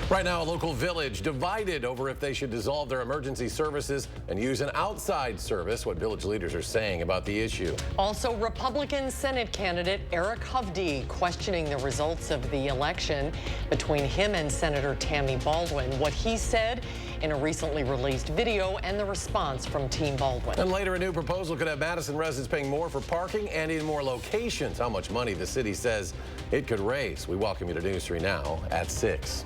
Right now, a local village divided over if they should dissolve their emergency services and use an outside service. What village leaders are saying about the issue. Also, Republican Senate candidate Eric Hovde questioning the results of the election between him and Senator Tammy Baldwin. What he said in a recently released video and the response from Team Baldwin. And later, a new proposal could have Madison residents paying more for parking and in more locations. How much money the city says it could raise. We welcome you to News 3 Now at 6.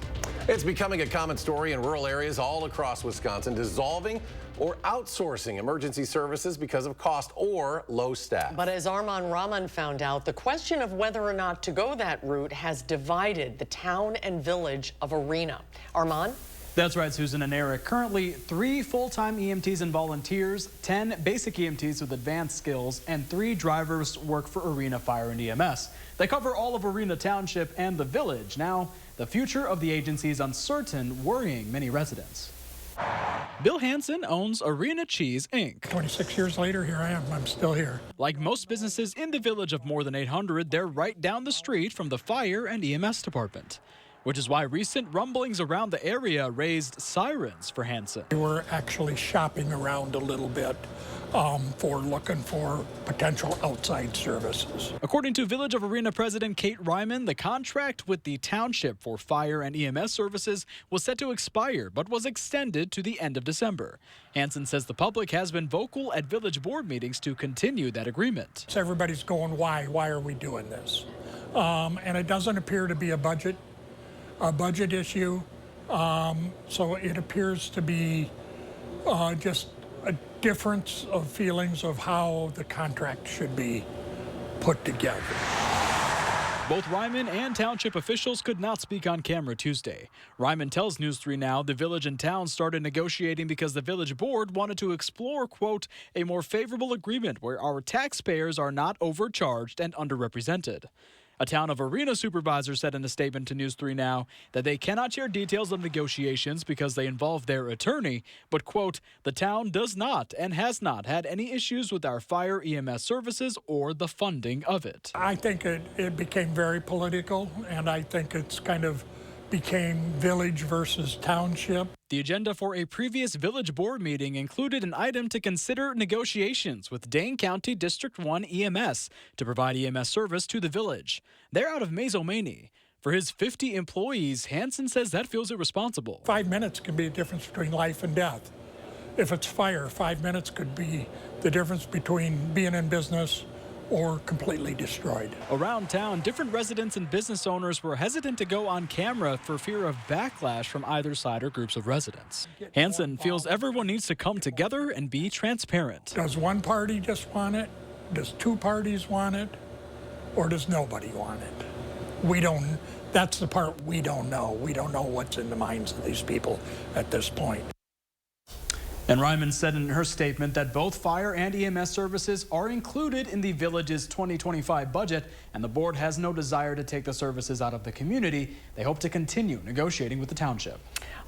It's becoming a common story in rural areas all across Wisconsin, dissolving or outsourcing emergency services because of cost or low staff. But as Armand Rahman found out, the question of whether or not to go that route has divided the town and village of Arena. Armand? That's right, Susan and Eric. Currently, 3 full-time EMTs and volunteers, 10 basic EMTs with advanced skills, and 3 drivers work for Arena Fire and EMS. They cover all of Arena Township and the village. Now, the future of the agency is uncertain, worrying many residents. Bill Hansen owns Arena Cheese, Inc. 26 years later, here I am. I'm still here. Like most businesses in the village of more than 800, they're right down the street from the fire and EMS department, which is why recent rumblings around the area raised sirens for Hansen. We were actually shopping around a little bit for looking for potential outside services. According to Village of Arena President Kate Ryman, the contract with the township for fire and EMS services was set to expire, but was extended to the end of December. Hansen says the public has been vocal at village board meetings to continue that agreement. So everybody's going, why? Why are we doing this? And it doesn't appear to be a budget issue. So it appears to be just a difference of feelings of how the contract should be put together. Both Ryman and township officials could not speak on camera Tuesday. Ryman tells News 3 Now the village and town started negotiating because the village board wanted to explore, quote, a more favorable agreement where our taxpayers are not overcharged and underrepresented. A town of Arena supervisor said in a statement to News 3 Now that they cannot share details of negotiations because they involve their attorney, but, quote, the town does not and has not had any issues with our fire EMS services or the funding of it. I think it became very political, and I think it's kind of became village versus township. The agenda for a previous village board meeting included an item to consider negotiations with Dane County District 1 EMS to provide EMS service to the village. They're out of Mazomanie. For his 50 employees, Hansen says that feels irresponsible. 5 minutes can be the difference between life and death. If it's fire, 5 minutes could be the difference between being in business or completely destroyed. Around town, different residents and business owners were hesitant to go on camera for fear of backlash from either side or groups of residents. Hansen feels everyone needs to come together and be transparent. Does one party just want it? Does 2 parties want it? Or does nobody want it? We don't, that's the part we don't know. We don't know what's in the minds of these people at this point. And Ryman said in her statement that both fire and EMS services are included in the village's 2025 budget, and the board has no desire to take the services out of the community. They hope to continue negotiating with the township.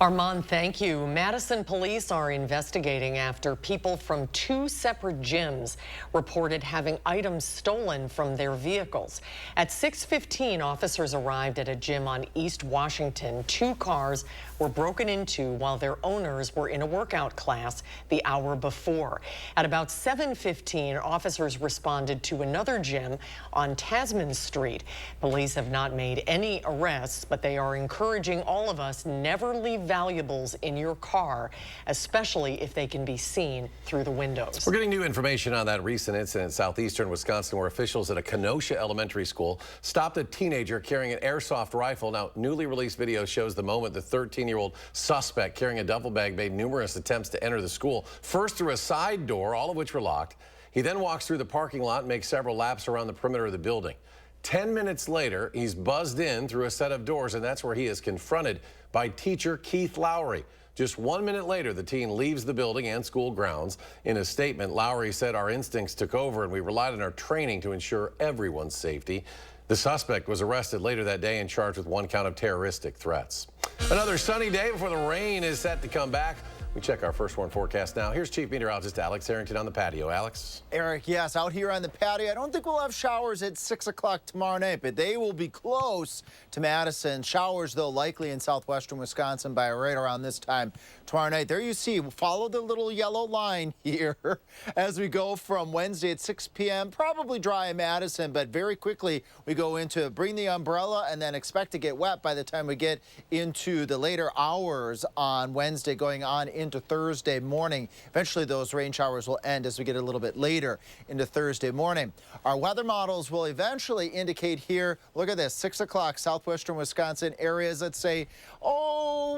Armand, thank you. Madison police are investigating after people from 2 separate gyms reported having items stolen from their vehicles. At 6:15, officers arrived at a gym on East Washington. 2 cars were broken into while their owners were in a workout class the hour before. At about 7:15, officers responded to another gym on Tasman Street. Police have not made any arrests, but they are encouraging all of us never leave valuables in your car, especially if they can be seen through the windows. We're getting new information on that recent incident in southeastern Wisconsin where officials at a Kenosha elementary school stopped a teenager carrying an airsoft rifle. Now, newly released video shows the moment the 13-year-old suspect carrying a duffel bag made numerous attempts to enter the school, first through a side door, all of which were locked. He then walks through the parking lot and makes several laps around the perimeter of the building. 10 minutes later, he's buzzed in through a set of doors, and that's where he is confronted by teacher Keith Lowry. Just 1 minute later, the teen leaves the building and school grounds. In a statement, Lowry said, our instincts took over and we relied on our training to ensure everyone's safety. The suspect was arrested later that day and charged with 1 count of terroristic threats. Another sunny day before the rain is set to come back. We check our first warn forecast now. Here's Chief Meteorologist Alex Harrington on the patio. Alex? Eric, yes, out here on the patio. I don't think we'll have showers at 6 o'clock tomorrow night, but they will be close to Madison. Showers, though, likely in southwestern Wisconsin by right around this time tomorrow night. There you see, follow the little yellow line here as we go from Wednesday at 6 p.m. Probably dry in Madison, but very quickly we go into bring the umbrella and then expect to get wet by the time we get into the later hours on Wednesday going on into Thursday morning. Eventually those rain showers will end as we get a little bit later into Thursday morning. Our weather models will eventually indicate here, look at this, 6 o'clock, southwestern Wisconsin areas, let's say,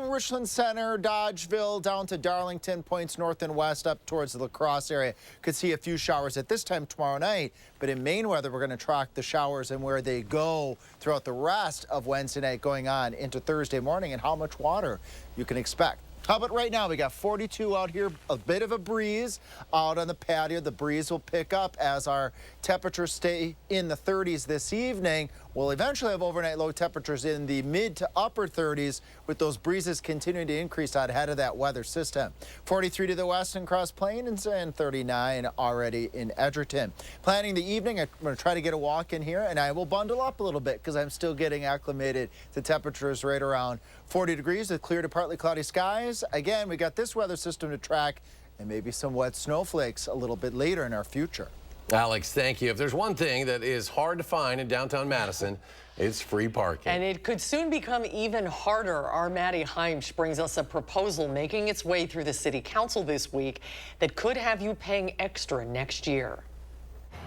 Richland Center, Dodgeville, down to Darlington, points north and west up towards the La Crosse area. Could see a few showers at this time tomorrow night, but in Maine weather, we're going to track the showers and where they go throughout the rest of Wednesday night going on into Thursday morning and how much water you can expect. How about right now? We got 42 out here, a bit of a breeze out on the patio. The breeze will pick up as our temperatures stay in the 30s this evening. We'll eventually have overnight low temperatures in the mid to upper 30s with those breezes continuing to increase out ahead of that weather system. 43 to the west in Cross Plains and 39 already in Edgerton. Planning the evening, I'm going to try to get a walk in here and I will bundle up a little bit because I'm still getting acclimated to temperatures right around 40 degrees with clear to partly cloudy skies. Again, we got this weather system to track and maybe some wet snowflakes a little bit later in our future. Alex, thank you. If there's one thing that is hard to find in downtown Madison, it's free parking. And it could soon become even harder. Our Maddie Heimsch brings us a proposal making its way through the city council this week that could have you paying extra next year.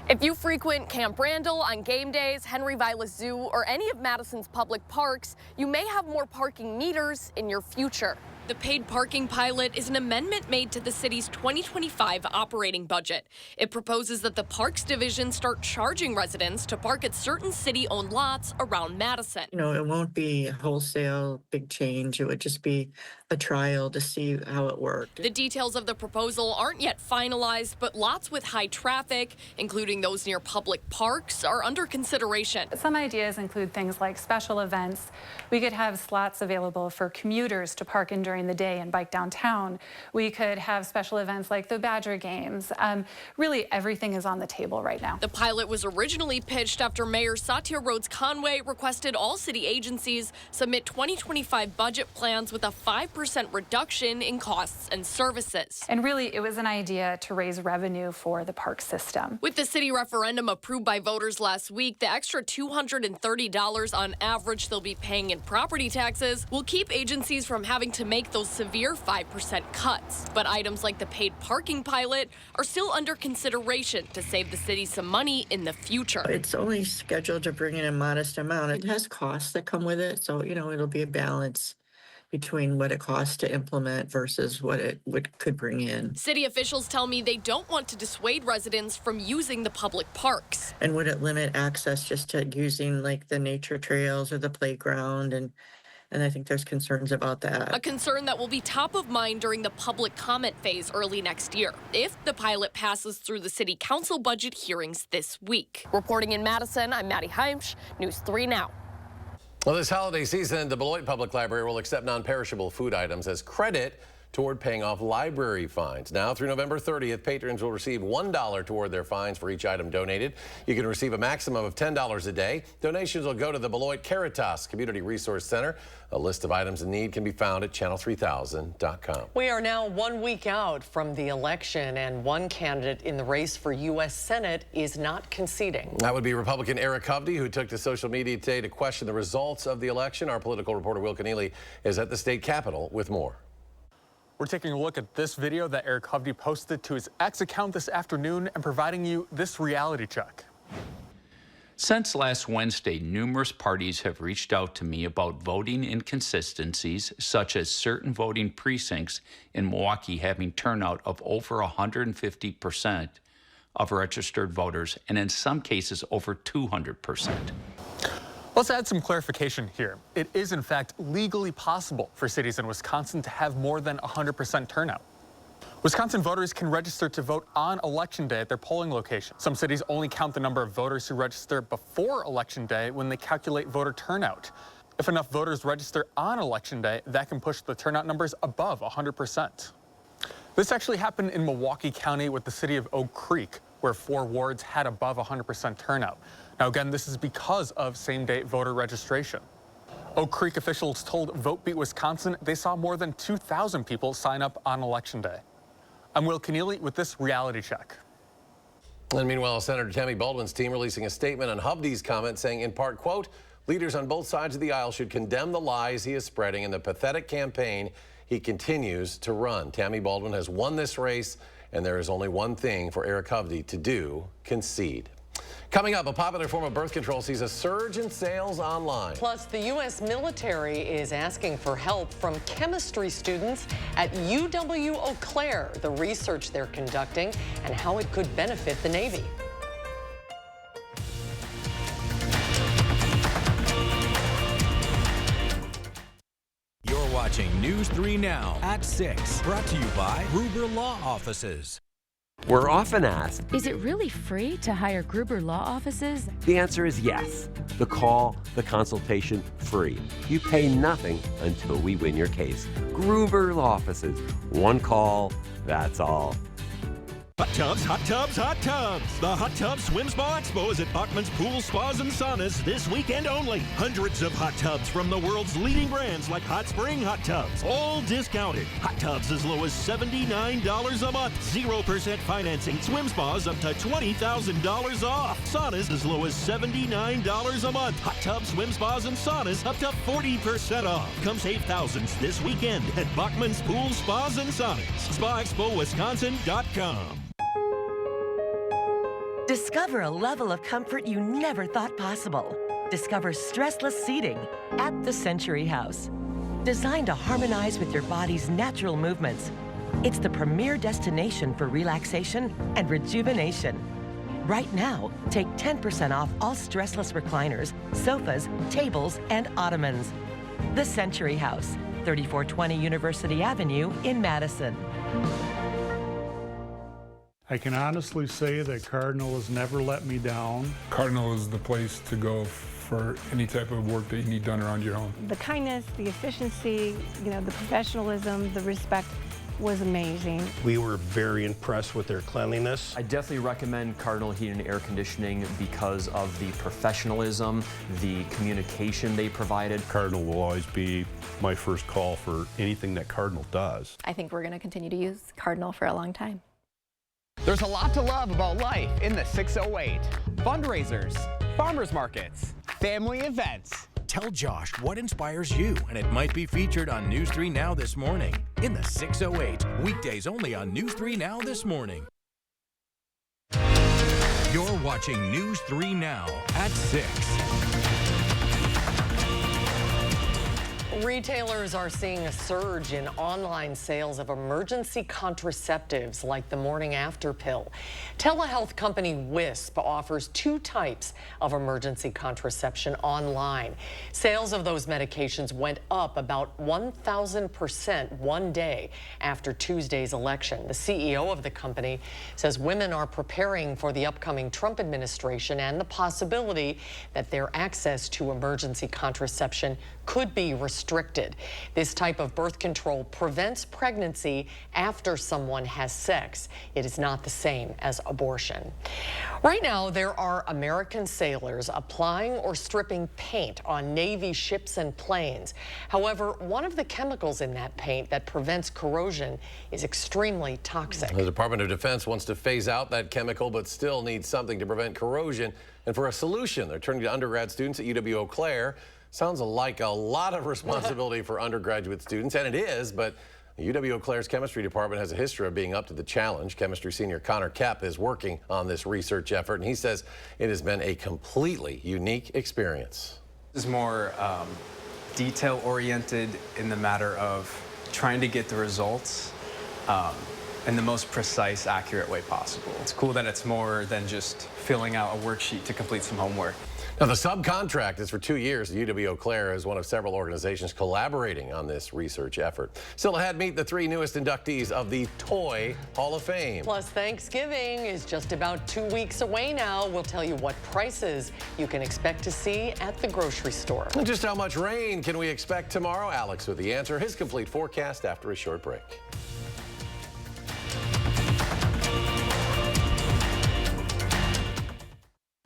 If you frequent Camp Randall on game days, Henry Vilas Zoo, or any of Madison's public parks, you may have more parking meters in your future. The paid parking pilot is an amendment made to the city's 2025 operating budget. It proposes that the Parks Division start charging residents to park at certain city-owned lots around Madison. You know, it won't be a wholesale big change. It would just be a trial to see how it worked. The details of the proposal aren't yet finalized, but lots with high traffic, including those near public parks, are under consideration. Some ideas include things like special events. We could have slots available for commuters to park in during the day and bike downtown. We could have special events like the Badger Games. Really, everything is on the table right now. The pilot was originally pitched after Mayor Satya Rhodes Conway requested all city agencies submit 2025 budget plans with a 5% reduction in costs and services. And really, it was an idea to raise revenue for the park system. With the city referendum approved by voters last week, the extra $230 on average they'll be paying in property taxes will keep agencies from having to make those severe 5% cuts. But items like the paid parking pilot are still under consideration to save the city some money in the future. It's only scheduled to bring in a modest amount. It has costs that come with it, so, you know, it'll be a balance between what it costs to implement versus what it could bring in. City officials tell me they don't want to dissuade residents from using the public parks. And would it limit access just to using like the nature trails or the playground? And I think there's concerns about that. A concern that will be top of mind during the public comment phase early next year, if the pilot passes through the city council budget hearings this week. Reporting in Madison, I'm Maddie Heimsch, News 3 Now. Well, this holiday season, the Beloit Public Library will accept non-perishable food items as credit toward paying off library fines. Now through November 30th, patrons will receive $1 toward their fines for each item donated. You can receive a maximum of $10 a day. Donations will go to the Beloit Caritas Community Resource Center. A list of items in need can be found at channel3000.com. We are now 1 week out from the election, and one candidate in the race for U.S. Senate is not conceding. That would be Republican Eric Hovde, who took to social media today to question the results of the election. Our political reporter Will Keneally is at the state capitol with more. We're taking a look at this video that Eric Hovde posted to his X account this afternoon and providing you this reality check. Since last Wednesday, numerous parties have reached out to me about voting inconsistencies, such as certain voting precincts in Milwaukee having turnout of over 150% of registered voters, and in some cases over 200%. Let's add some clarification here. It is, in fact, legally possible for cities in Wisconsin to have more than 100% turnout. Wisconsin voters can register to vote on Election Day at their polling location. Some cities only count the number of voters who register before Election Day when they calculate voter turnout. If enough voters register on Election Day, that can push the turnout numbers above 100%. This actually happened in Milwaukee County with the city of Oak Creek, where 4 wards had above 100% turnout. Now again, this is because of same-day voter registration. Oak Creek officials told VoteBeat Wisconsin they saw more than 2,000 people sign up on Election Day. I'm Will Keneally with this reality check. And meanwhile, Senator Tammy Baldwin's team releasing a statement on Hovde's comment saying, in part, quote, leaders on both sides of the aisle should condemn the lies he is spreading and the pathetic campaign he continues to run. Tammy Baldwin has won this race, and there is only one thing for Eric Hovde to do: concede. Coming up, a popular form of birth control sees a surge in sales online. Plus, the U.S. military is asking for help from chemistry students at UW-Eau Claire, the research they're conducting and how it could benefit the Navy. You're watching News 3 Now at 6, brought to you by Gruber Law Offices. We're often asked, is it really free to hire Gruber Law Offices? The answer is yes. The call, the consultation, free. You pay nothing until we win your case. Gruber Law Offices. One call, that's all. Hot tubs, hot tubs, hot tubs. The Hot Tub Swim Spa Expo is at Bachman's Pool Spas and Saunas this weekend only. Hundreds of hot tubs from the world's leading brands like Hot Spring Hot Tubs, all discounted. Hot tubs as low as $79 a month. 0% financing. Swim spas up to $20,000 off. Saunas as low as $79 a month. Hot tub, swim spas, and saunas up to 40% off. Come save thousands this weekend at Bachman's Pool Spas and Saunas. SpaExpoWisconsin.com. Discover a level of comfort you never thought possible. Discover stressless seating at the Century House. Designed to harmonize with your body's natural movements, it's the premier destination for relaxation and rejuvenation. Right now, take 10% off all stressless recliners, sofas, tables, and ottomans. The Century House, 3420 University Avenue in Madison. I can honestly say that Cardinal has never let me down. Cardinal is the place to go for any type of work that you need done around your home. The kindness, the efficiency, the professionalism, the respect was amazing. We were very impressed with their cleanliness. I definitely recommend Cardinal Heat and Air Conditioning because of the professionalism, the communication they provided. Cardinal will always be my first call for anything that Cardinal does. I think we're going to continue to use Cardinal for a long time. There's a lot to love about life in the 608. Fundraisers, farmers markets, family events. Tell Josh what inspires you, and it might be featured on News 3 Now this morning in the 608. Weekdays only on News 3 Now this morning. You're watching News 3 Now at 6. Retailers are seeing a surge in online sales of emergency contraceptives like the morning after pill. Telehealth company WISC offers 2 types of emergency contraception online. Sales of those medications went up about 1,000% one day after Tuesday's election. The CEO of the company says women are preparing for the upcoming Trump administration and the possibility that their access to emergency contraception could be restricted. This type of birth control prevents pregnancy after someone has sex. It is not the same as abortion. Right now, there are American sailors applying or stripping paint on Navy ships and planes. However, one of the chemicals in that paint that prevents corrosion is extremely toxic. The Department of Defense wants to phase out that chemical, but still needs something to prevent corrosion. And for a solution, they're turning to undergrad students at UW-Eau Claire. Sounds like a lot of responsibility for undergraduate students, and it is, but UW-Eau Claire's chemistry department has a history of being up to the challenge. Chemistry senior Connor Kepp is working on this research effort, and he says it has been a completely unique experience. This is more detail-oriented in the matter of trying to get the results in the most precise, accurate way possible. It's cool that it's more than just filling out a worksheet to complete some homework. Now, the subcontract is for 2 years. UW-Eau Claire is one of several organizations collaborating on this research effort. Still ahead, meet the 3 newest inductees of the Toy Hall of Fame. Plus, Thanksgiving is just about 2 weeks away now. We'll tell you what prices you can expect to see at the grocery store. And just how much rain can we expect tomorrow? Alex with the answer. His complete forecast after a short break.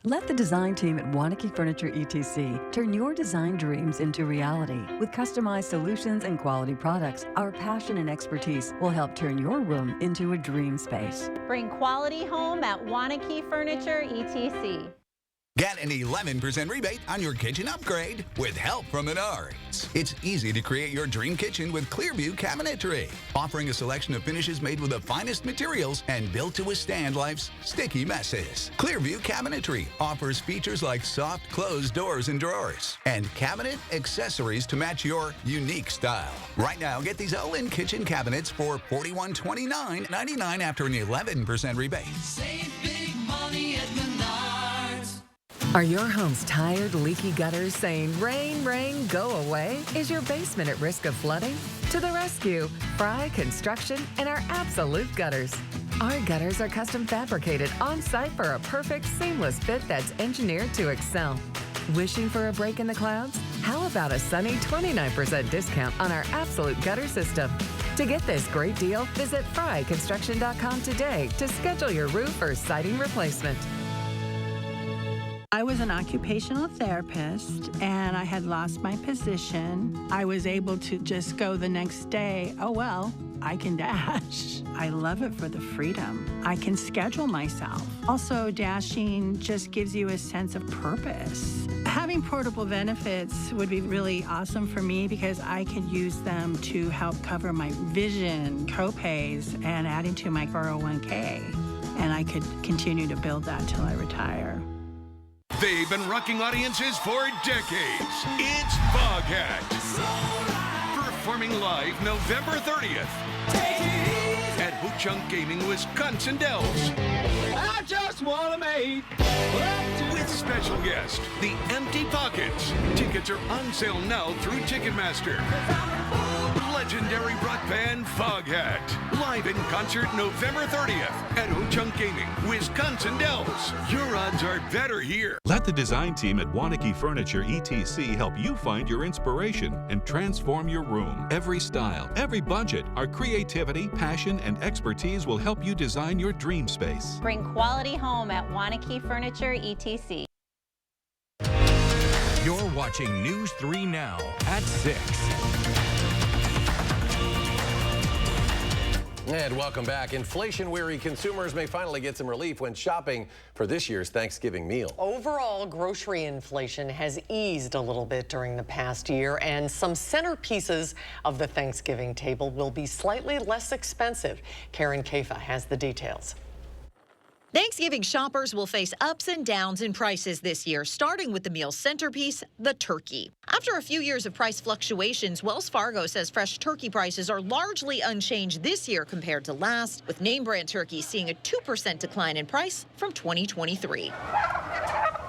Let the design team at Wanakee Furniture ETC turn your design dreams into reality. With customized solutions and quality products, our passion and expertise will help turn your room into a dream space. Bring quality home at Wanakee Furniture ETC. Get an 11% rebate on your kitchen upgrade with help from Menards. It's easy to create your dream kitchen with Clearview Cabinetry, offering a selection of finishes made with the finest materials and built to withstand life's sticky messes. Clearview Cabinetry offers features like soft closed doors and drawers and cabinet accessories to match your unique style. Right now, get these all-in kitchen cabinets for $4129.99 after an 11% rebate. Save big money at Menards. Are your home's tired, leaky gutters saying, rain, rain, go away? Is your basement at risk of flooding? To the rescue, Fry Construction and our Absolute Gutters. Our gutters are custom fabricated on-site for a perfect, seamless fit that's engineered to excel. Wishing for a break in the clouds? How about a sunny 29% discount on our Absolute Gutter system? To get this great deal, visit fryconstruction.com today to schedule your roof or siding replacement. I was an occupational therapist and I had lost my position. I was able to just go the next day, oh well, I can dash. I love it for the freedom. I can schedule myself. Also, dashing just gives you a sense of purpose. Having portable benefits would be really awesome for me because I could use them to help cover my vision, co-pays, and adding to my 401k. And I could continue to build that till I retire. They've been rocking audiences for decades. It's Foghat. Performing live November 30th at Ho-Chunk Gaming, Wisconsin Dells. I just want to make with special guest, the Empty Pockets. Tickets are on sale now through Ticketmaster. Legendary rock band Foghat. Live in concert November 30th at Ho-Chunk Gaming, Wisconsin Dells. Your odds are better here. Let the design team at Wanakee Furniture ETC help you find your inspiration and transform your room. Every style, every budget, our creativity, passion, and expertise will help you design your dream space. Bring quality home at Wanakee Furniture ETC. You're watching News 3 Now at 6. And welcome back. Inflation-weary consumers may finally get some relief when shopping for this year's Thanksgiving meal. Overall, grocery inflation has eased a little bit during the past year, and some centerpieces of the Thanksgiving table will be slightly less expensive. Karen Kafa has the details. Thanksgiving shoppers will face ups and downs in prices this year, starting with the meal's centerpiece, the turkey. After a few years of price fluctuations, Wells Fargo says fresh turkey prices are largely unchanged this year compared to last, with name brand turkeys seeing a 2% decline in price from 2023.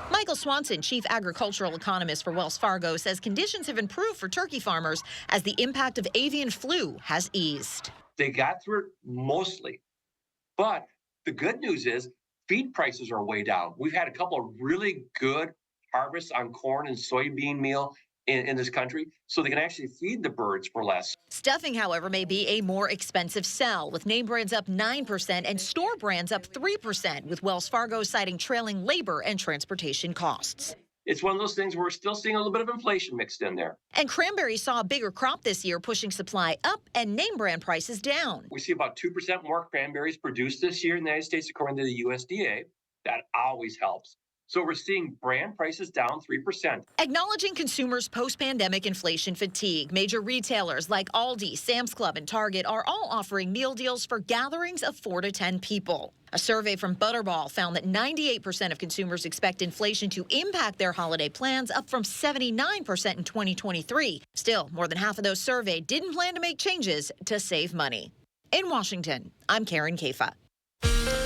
Michael Swanson, chief agricultural economist for Wells Fargo, says conditions have improved for turkey farmers as the impact of avian flu has eased. They got through it mostly, but the good news is feed prices are way down. We've had a couple of really good harvests on corn and soybean meal in this country, so they can actually feed the birds for less. Stuffing, however, may be a more expensive sell, with name brands up 9% and store brands up 3%, with Wells Fargo citing trailing labor and transportation costs. It's one of those things where we're still seeing a little bit of inflation mixed in there. And cranberries saw a bigger crop this year, pushing supply up and name brand prices down. We see about 2% more cranberries produced this year in the United States, according to the USDA. That always helps. So we're seeing brand prices down 3%. Acknowledging consumers' post-pandemic inflation fatigue, major retailers like Aldi, Sam's Club, and Target are all offering meal deals for gatherings of 4 to 10 people. A survey from Butterball found that 98% of consumers expect inflation to impact their holiday plans, up from 79% in 2023. Still, more than half of those surveyed didn't plan to make changes to save money. In Washington, I'm Karen Kafa.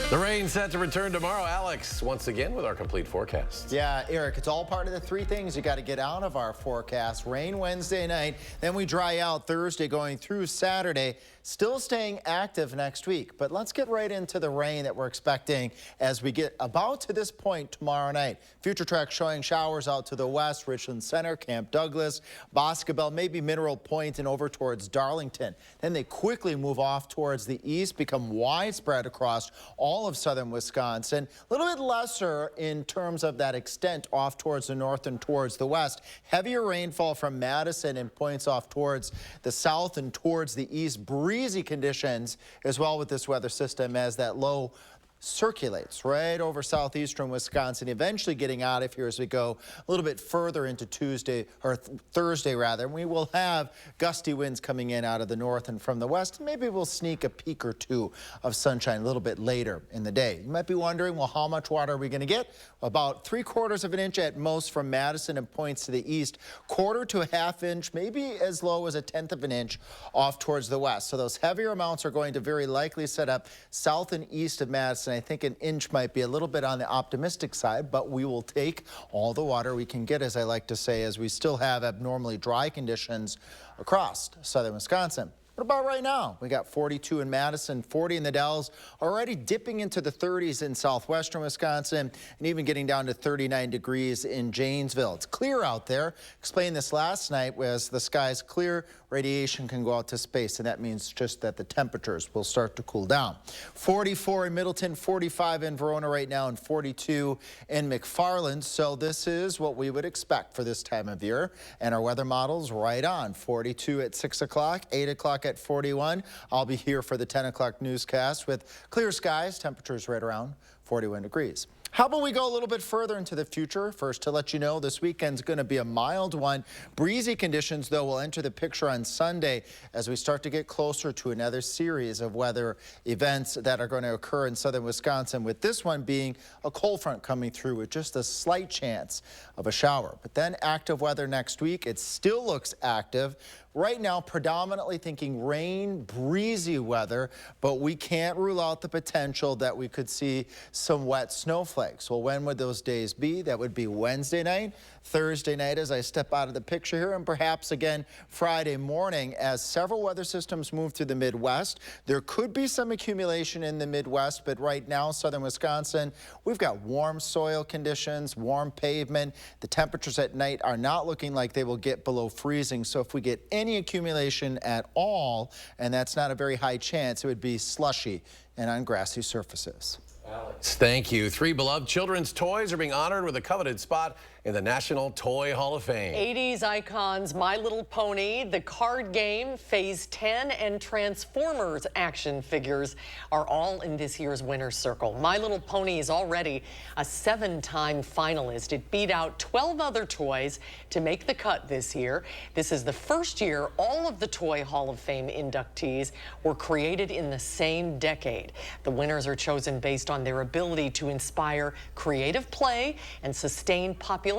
The rain set to return tomorrow. Alex, once again with our complete forecast. Yeah, Eric, it's all part of the three things you got to get out of our forecast. Rain Wednesday night, then we dry out Thursday going through Saturday. Still staying active next week, but let's get right into the rain that we're expecting as we get about to this point tomorrow night. Future Track showing showers out to the west, Richland Center, Camp Douglas, Boscobel, maybe Mineral Point, and over towards Darlington. Then they quickly move off towards the east, become widespread across all all of southern Wisconsin. A little bit lesser in terms of that extent off towards the north and towards the west. Heavier rainfall from Madison and points off towards the south and towards the east. Breezy conditions as well with this weather system as that low circulates right over southeastern Wisconsin, eventually getting out of here as we go a little bit further into Thursday rather. And we will have gusty winds coming in out of the north and from the west. Maybe we'll sneak a peak or two of sunshine a little bit later in the day. You might be wondering, well, how much water are we going to get? About 3/4 of an inch at most from Madison and points to the east, 1/4 to a 1/2 inch, maybe as low as 1/10 of an inch off towards the west. So those heavier amounts are going to very likely set up south and east of Madison. I think an inch might be a little bit on the optimistic side, but we will take all the water we can get, as I like to say, as we still have abnormally dry conditions across southern Wisconsin. What about right now? We got 42 in Madison, 40 in the Dells, already dipping into the 30s in southwestern Wisconsin, and even getting down to 39 degrees in Janesville. It's clear out there. Explained this last night, as the sky's clear, radiation can go out to space, and that means just that the temperatures will start to cool down. 44 in Middleton, 45 in Verona right now, and 42 in McFarland. So this is what we would expect for this time of year, and our weather model's right on. 42 at 6 o'clock, 8 o'clock at 41. I'll be here for the 10 o'clock newscast with clear skies, temperatures right around 41 degrees. How about we go a little bit further into the future? First, to let you know, this weekend's going to be a mild one. Breezy conditions, though, will enter the picture on Sunday as we start to get closer to another series of weather events that are going to occur in southern Wisconsin, with this one being a cold front coming through with just a slight chance of a shower. But then active weather next week. It still looks active. Right now, predominantly thinking rain, breezy weather, but we can't rule out the potential that we could see some wet snowflakes. Well, when would those days be? That would be Wednesday night, Thursday night as I step out of the picture here, and perhaps again Friday morning as several weather systems move through the Midwest. There could be some accumulation in the Midwest, but right now, southern Wisconsin, we've got warm soil conditions, warm pavement. The temperatures at night are not looking like they will get below freezing, so if we get any accumulation at all, and that's not a very high chance, it would be slushy and on grassy surfaces. Alex, thank you. 3 beloved children's toys are being honored with a coveted spot in the National Toy Hall of Fame. 80s icons My Little Pony, the card game, Phase 10, and Transformers action figures are all in this year's winner's circle. My Little Pony is already a 7-time finalist. It beat out 12 other toys to make the cut this year. This is the first year all of the Toy Hall of Fame inductees were created in the same decade. The winners are chosen based on their ability to inspire creative play and sustain popularity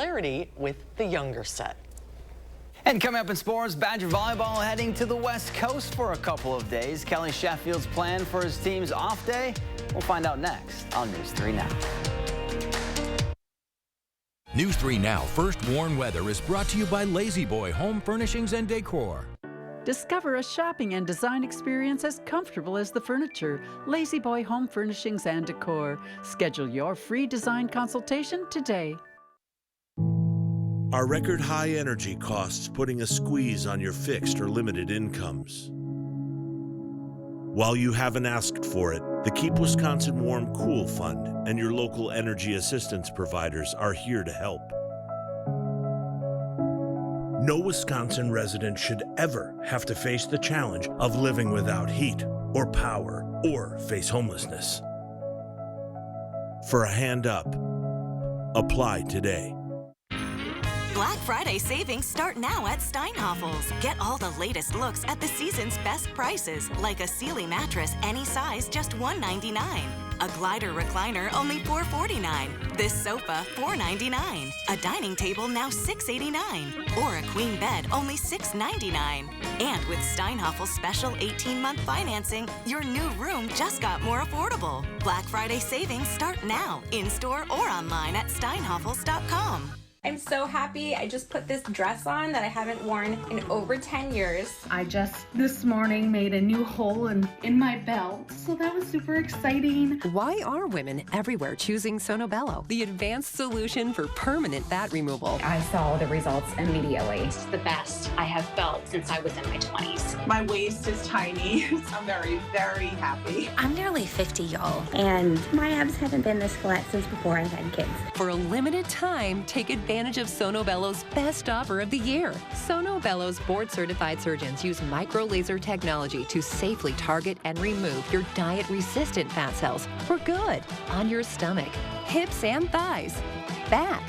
with the younger set. And coming up in sports, Badger volleyball heading to the West Coast for a couple of days. Kelly Sheffield's plan for his team's off day? We'll find out next on News 3 Now. News 3 Now First Warn Weather is brought to you by Lazy Boy Home Furnishings and Decor. Discover a shopping and design experience as comfortable as the furniture. Lazy Boy Home Furnishings and Decor. Schedule your free design consultation today. Are record high energy costs putting a squeeze on your fixed or limited incomes? While you haven't asked for it, the Keep Wisconsin Warm Cool Fund and your local energy assistance providers are here to help. No Wisconsin resident should ever have to face the challenge of living without heat or power or face homelessness. For a hand up, apply today. Black Friday savings start now at Steinhafels. Get all the latest looks at the season's best prices, like a Sealy mattress any size, just $199. A glider recliner, only $449. This sofa, $499. A dining table, now $689. Or a queen bed, only $699. And with Steinhafels' special 18-month financing, your new room just got more affordable. Black Friday savings start now, in-store or online at steinhafels.com. I'm so happy. I just put this dress on that I haven't worn in over 10 years. I just this morning made a new hole in my belt, so that was super exciting. Why are women everywhere choosing Sonobello, the advanced solution for permanent fat removal? I saw the results immediately. It's the best I have felt since I was in my 20s. My waist is tiny. I'm very, very happy. I'm nearly 50, y'all, and my abs haven't been this flat since before I've had kids. For a limited time, take advantage of Sonobello's best offer of the year. Sonobello's board-certified surgeons use micro-laser technology to safely target and remove your diet-resistant fat cells for good on your stomach, hips and thighs, back,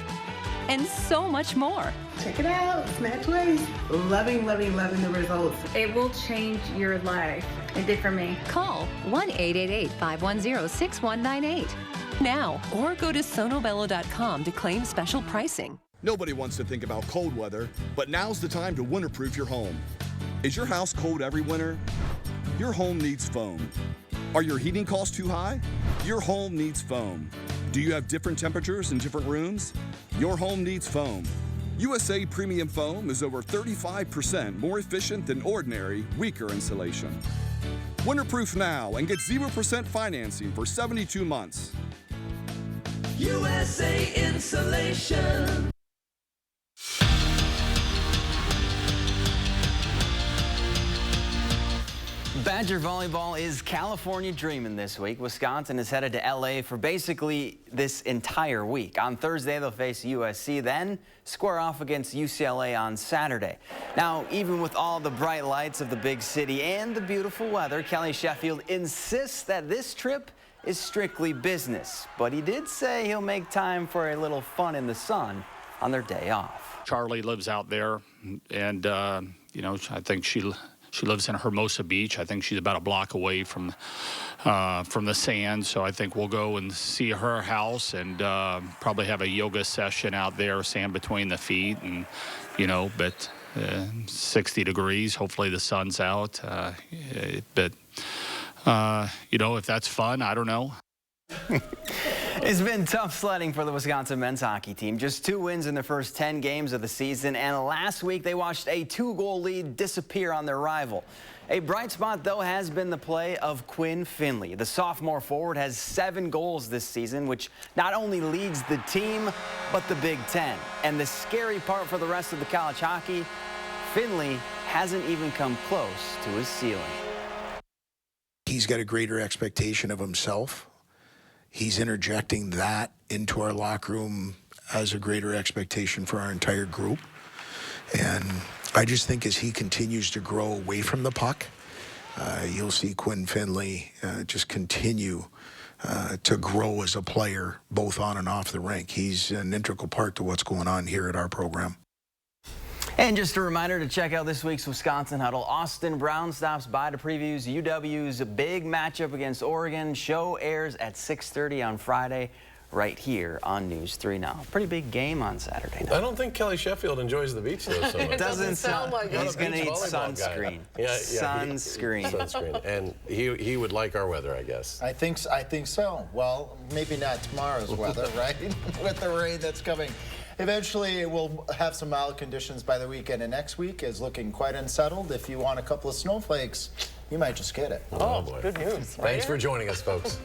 and so much more. Check it out, Snatch Waist. Loving the results. It will change your life. It did for me. Call 1-888-510-6198 now or go to sonobello.com to claim special pricing. Nobody wants to think about cold weather, but now's the time to winterproof your home. Is your house cold every winter? Your home needs foam. Are your heating costs too high? Your home needs foam. Do you have different temperatures in different rooms? Your home needs foam. USA Premium Foam is over 35% more efficient than ordinary, weaker insulation. Winterproof now and get 0% financing for 72 months. USA Insulation. Badger volleyball is California dreaming this week. Wisconsin is headed to LA for basically this entire week. On Thursday, they'll face USC, then square off against UCLA on Saturday. Now, even with all the bright lights of the big city and the beautiful weather, Kelly Sheffield insists that this trip is strictly business. But he did say he'll make time for a little fun in the sun on their day off. Charlie lives out there, and, you know, I think she lives in Hermosa Beach. I think she's about a block away from the sand, so I think we'll go and see her house and probably have a yoga session out there, sand between the feet, and you know, but 60 degrees. Hopefully the sun's out, but you know, if that's fun, I don't know. It's been tough sledding for the Wisconsin men's hockey team. Just 2 wins in their first 10 games of the season, and last week they watched a 2-goal lead disappear on their rival. A bright spot, though, has been the play of Quinn Finley. The sophomore forward has 7 goals this season, which not only leads the team, but the Big Ten. And the scary part for the rest of the college hockey, Finley hasn't even come close to his ceiling. He's got a greater expectation of himself. He's interjecting that into our locker room as a greater expectation for our entire group. And I just think as he continues to grow away from the puck, you'll see Quinn Finley just continue to grow as a player, both on and off the rink. He's an integral part to what's going on here at our program. And just a reminder to check out this week's Wisconsin Huddle. Austin Brown stops by to preview UW's big matchup against Oregon. Show airs at 6:30 on Friday, right here on News 3 Now. Pretty big game on Saturday night. I don't think Kelly Sheffield enjoys the beach though so much. It doesn't sound like he's going to need sunscreen. Sunscreen. Sunscreen. And he would like our weather, I guess. I think so. Well, maybe not tomorrow's weather, right? With the rain that's coming. Eventually, we'll have some mild conditions by the weekend, and next week is looking quite unsettled. If you want a couple of snowflakes, you might just get it. Oh boy. Good news. Thanks for joining us, folks.